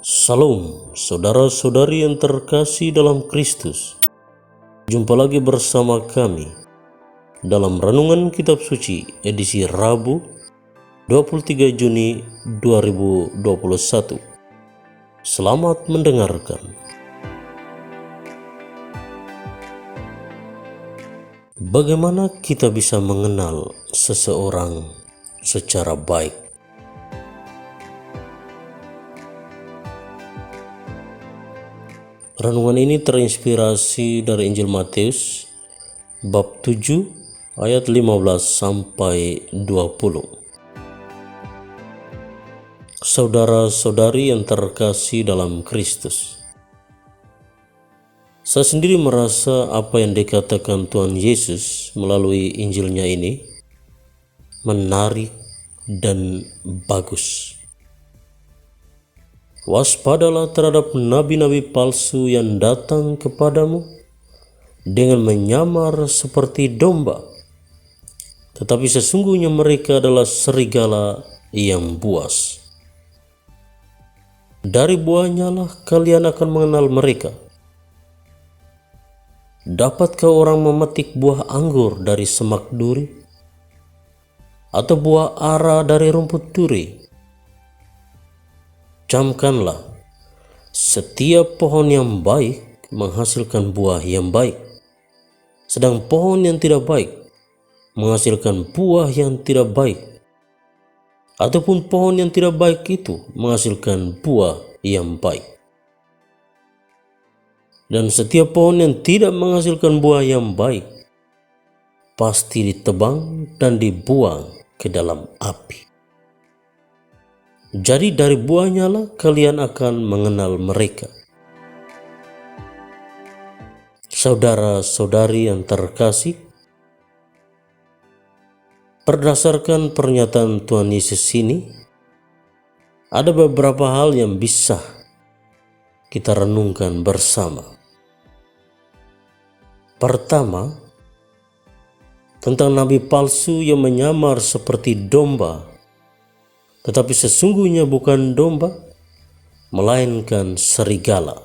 Salam, saudara-saudari yang terkasih dalam Kristus. Jumpa lagi bersama kami dalam Renungan Kitab Suci edisi Rabu 23 Juni 2021. Selamat mendengarkan. Bagaimana kita bisa mengenal seseorang secara baik? Renungan ini terinspirasi dari Injil Matius bab 7 ayat 15 sampai 20. Saudara-saudari yang terkasih dalam Kristus, saya sendiri merasa apa yang dikatakan Tuhan Yesus melalui Injilnya ini menarik dan bagus. Waspadalah terhadap nabi-nabi palsu yang datang kepadamu dengan menyamar seperti domba, tetapi sesungguhnya mereka adalah serigala yang buas. Dari buahnya lah kalian akan mengenal mereka. Dapatkah orang memetik buah anggur dari semak duri, atau buah ara dari rumput duri? Camkanlah, setiap pohon yang baik menghasilkan buah yang baik, sedang pohon yang tidak baik menghasilkan buah yang tidak baik, ataupun pohon yang tidak baik itu menghasilkan buah yang baik. Dan setiap pohon yang tidak menghasilkan buah yang baik pasti ditebang dan dibuang ke dalam api. Jadi dari buahnya lah kalian akan mengenal mereka. Saudara-saudari yang terkasih, berdasarkan pernyataan Tuhan Yesus ini, ada beberapa hal yang bisa kita renungkan bersama. Pertama, tentang nabi palsu yang menyamar seperti domba, tetapi sesungguhnya bukan domba, melainkan serigala.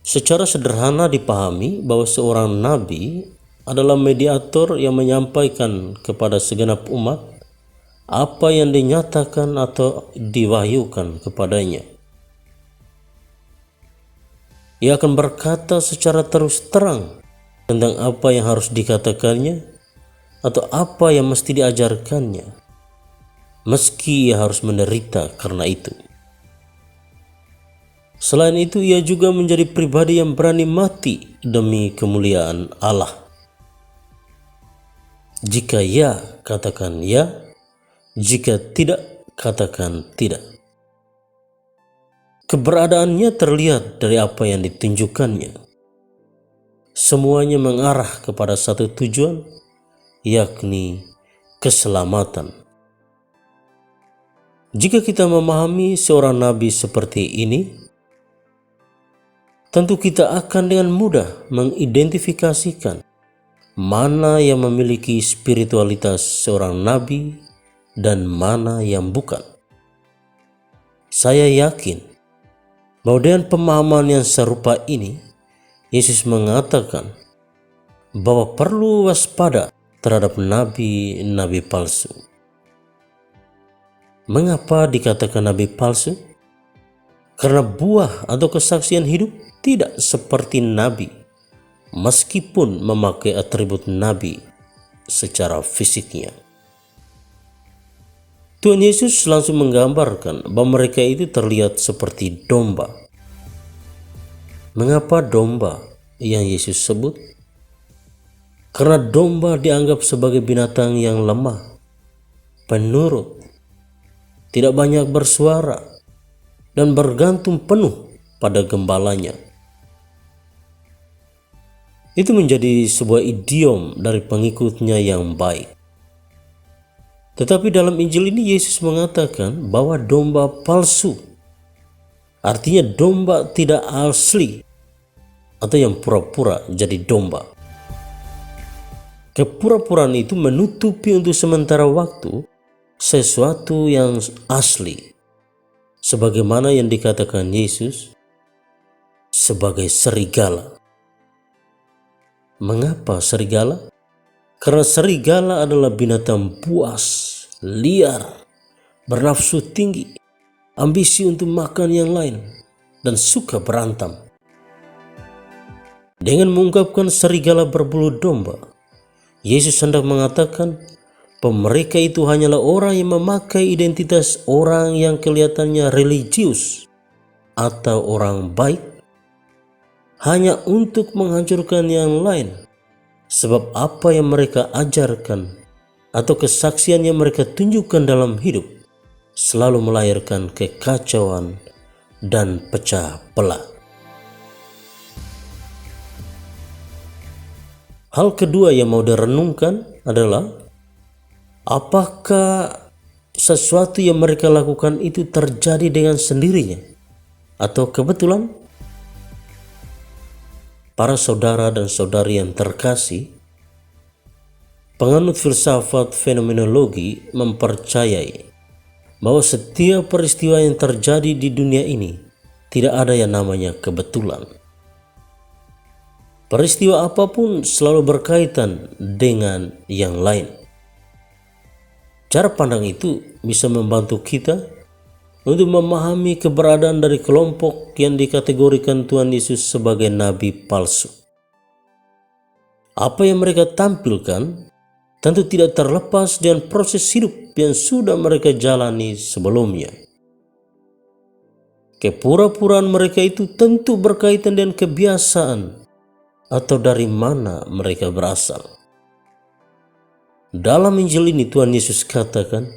Secara sederhana dipahami bahwa seorang nabi adalah mediator yang menyampaikan kepada segenap umat apa yang dinyatakan atau diwahyukan kepadanya. Ia akan berkata secara terus terang tentang apa yang harus dikatakannya atau apa yang mesti diajarkannya, meski ia harus menderita karena itu. Selain itu, ia juga menjadi pribadi yang berani mati demi kemuliaan Allah. Jika ya, katakan ya; jika tidak, katakan tidak. Keberadaannya terlihat dari apa yang ditunjukkannya. Semuanya mengarah kepada satu tujuan, yakni keselamatan. Jika kita memahami seorang nabi seperti ini, tentu kita akan dengan mudah mengidentifikasikan mana yang memiliki spiritualitas seorang nabi dan mana yang bukan. Saya yakin bahwa dengan pemahaman yang serupa ini, Yesus mengatakan bahwa perlu waspada terhadap nabi-nabi palsu. Mengapa dikatakan nabi palsu? Karena buah atau kesaksian hidup tidak seperti nabi, meskipun memakai atribut nabi secara fisiknya. Tuhan Yesus langsung menggambarkan bahwa mereka itu terlihat seperti domba. Mengapa domba yang Yesus sebut? Karena domba dianggap sebagai binatang yang lemah, penurut, tidak banyak bersuara, dan bergantung penuh pada gembalanya. Itu menjadi sebuah idiom dari pengikutnya yang baik. Tetapi dalam Injil ini Yesus mengatakan bahwa domba palsu, artinya domba tidak asli atau yang pura-pura jadi domba. Kepura-puraan itu menutupi untuk sementara waktu sesuatu yang asli sebagaimana yang dikatakan Yesus sebagai serigala. Mengapa serigala? Karena serigala adalah binatang buas, liar, bernafsu tinggi, ambisi untuk makan yang lain, dan suka berantem. Dengan mengungkapkan serigala berbulu domba, Yesus hendak mengatakan bahwa mereka itu hanyalah orang yang memakai identitas orang yang kelihatannya religius atau orang baik hanya untuk menghancurkan yang lain, sebab apa yang mereka ajarkan atau kesaksian yang mereka tunjukkan dalam hidup selalu melahirkan kekacauan dan pecah belah. Hal kedua yang mau direnungkan adalah apakah sesuatu yang mereka lakukan itu terjadi dengan sendirinya atau kebetulan? Para saudara dan saudari yang terkasih, penganut filsafat fenomenologi mempercayai bahwa setiap peristiwa yang terjadi di dunia ini tidak ada yang namanya kebetulan. Peristiwa apapun selalu berkaitan dengan yang lain. Cara pandang itu bisa membantu kita untuk memahami keberadaan dari kelompok yang dikategorikan Tuhan Yesus sebagai nabi palsu. Apa yang mereka tampilkan tentu tidak terlepas dengan proses hidup yang sudah mereka jalani sebelumnya. Kepura-puraan mereka itu tentu berkaitan dengan kebiasaan atau dari mana mereka berasal. Dalam Injil ini Tuhan Yesus katakan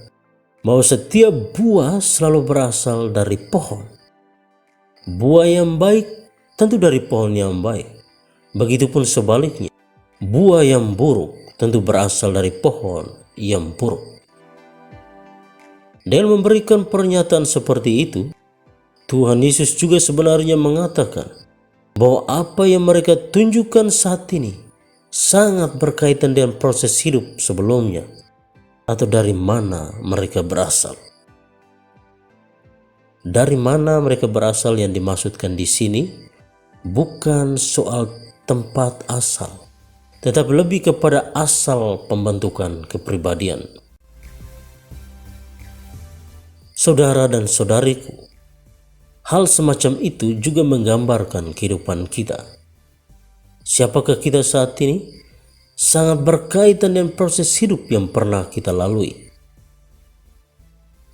bahwa setiap buah selalu berasal dari pohon. Buah yang baik tentu dari pohon yang baik. Begitupun sebaliknya, buah yang buruk tentu berasal dari pohon yang buruk. Dengan memberikan pernyataan seperti itu, Tuhan Yesus juga sebenarnya mengatakan bahwa apa yang mereka tunjukkan saat ini sangat berkaitan dengan proses hidup sebelumnya atau dari mana mereka berasal. Dari mana mereka berasal yang dimaksudkan di sini bukan soal tempat asal, tetapi lebih kepada asal pembentukan kepribadian. Saudara dan saudariku, hal semacam itu juga menggambarkan kehidupan kita. Siapakah kita saat ini? Sangat berkaitan dengan proses hidup yang pernah kita lalui.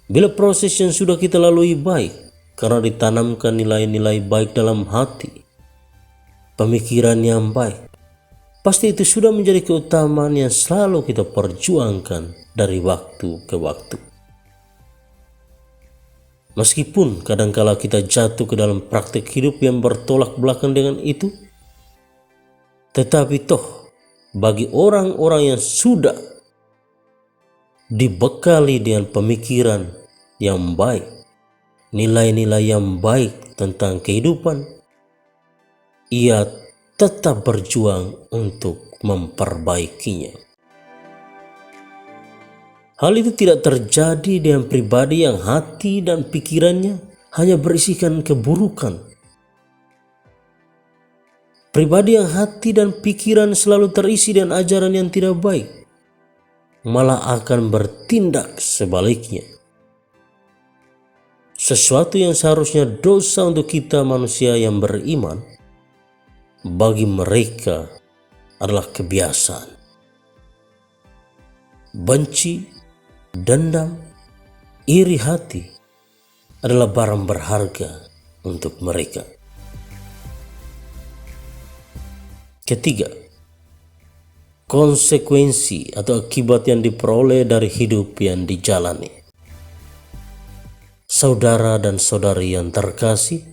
Bila proses yang sudah kita lalui baik, karena ditanamkan nilai-nilai baik dalam hati, pemikiran yang baik, pasti itu sudah menjadi keutamaan yang selalu kita perjuangkan dari waktu ke waktu. Meskipun kadangkala kita jatuh ke dalam praktik hidup yang bertolak belakang dengan itu, tetapi toh bagi orang-orang yang sudah dibekali dengan pemikiran yang baik, nilai-nilai yang baik tentang kehidupan, ia tetap berjuang untuk memperbaikinya. Hal itu tidak terjadi dengan pribadi yang hati dan pikirannya hanya berisikan keburukan. Pribadi yang hati dan pikiran selalu terisi dengan ajaran yang tidak baik, malah akan bertindak sebaliknya. Sesuatu yang seharusnya dosa untuk kita manusia yang beriman, bagi mereka adalah kebiasaan. Benci, dendam, iri hati adalah barang berharga untuk mereka. Ketiga, konsekuensi atau akibat yang diperoleh dari hidup yang dijalani. Saudara dan saudari yang terkasih,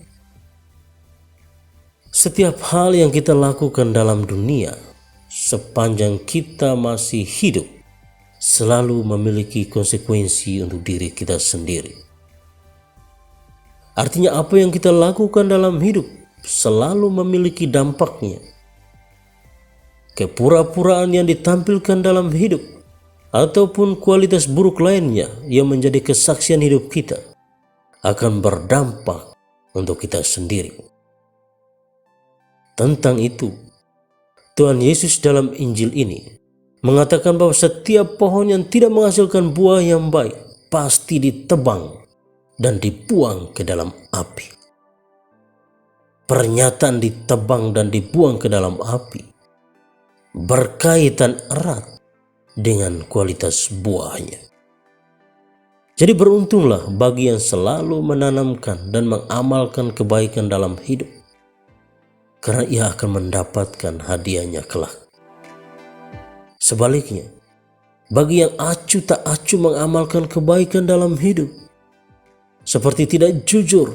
setiap hal yang kita lakukan dalam dunia sepanjang kita masih hidup selalu memiliki konsekuensi untuk diri kita sendiri. Artinya apa yang kita lakukan dalam hidup selalu memiliki dampaknya. Kepura-puraan yang ditampilkan dalam hidup ataupun kualitas buruk lainnya yang menjadi kesaksian hidup kita akan berdampak untuk kita sendiri. Tentang itu, Tuhan Yesus dalam Injil ini mengatakan bahwa setiap pohon yang tidak menghasilkan buah yang baik pasti ditebang dan dibuang ke dalam api. Pernyataan ditebang dan dibuang ke dalam api berkaitan erat dengan kualitas buahnya. Jadi beruntunglah bagi yang selalu menanamkan dan mengamalkan kebaikan dalam hidup, karena ia akan mendapatkan hadiahnya kelak. Sebaliknya, bagi yang acuh tak acuh mengamalkan kebaikan dalam hidup, seperti tidak jujur,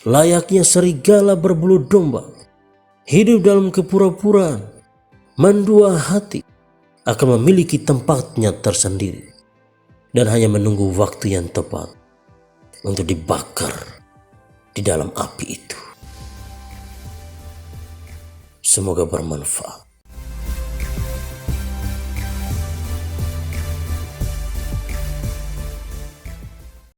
layaknya serigala berbulu domba, hidup dalam kepura-puraan, mendua hati, akan memiliki tempatnya tersendiri dan hanya menunggu waktu yang tepat untuk dibakar di dalam api itu. Semoga bermanfaat.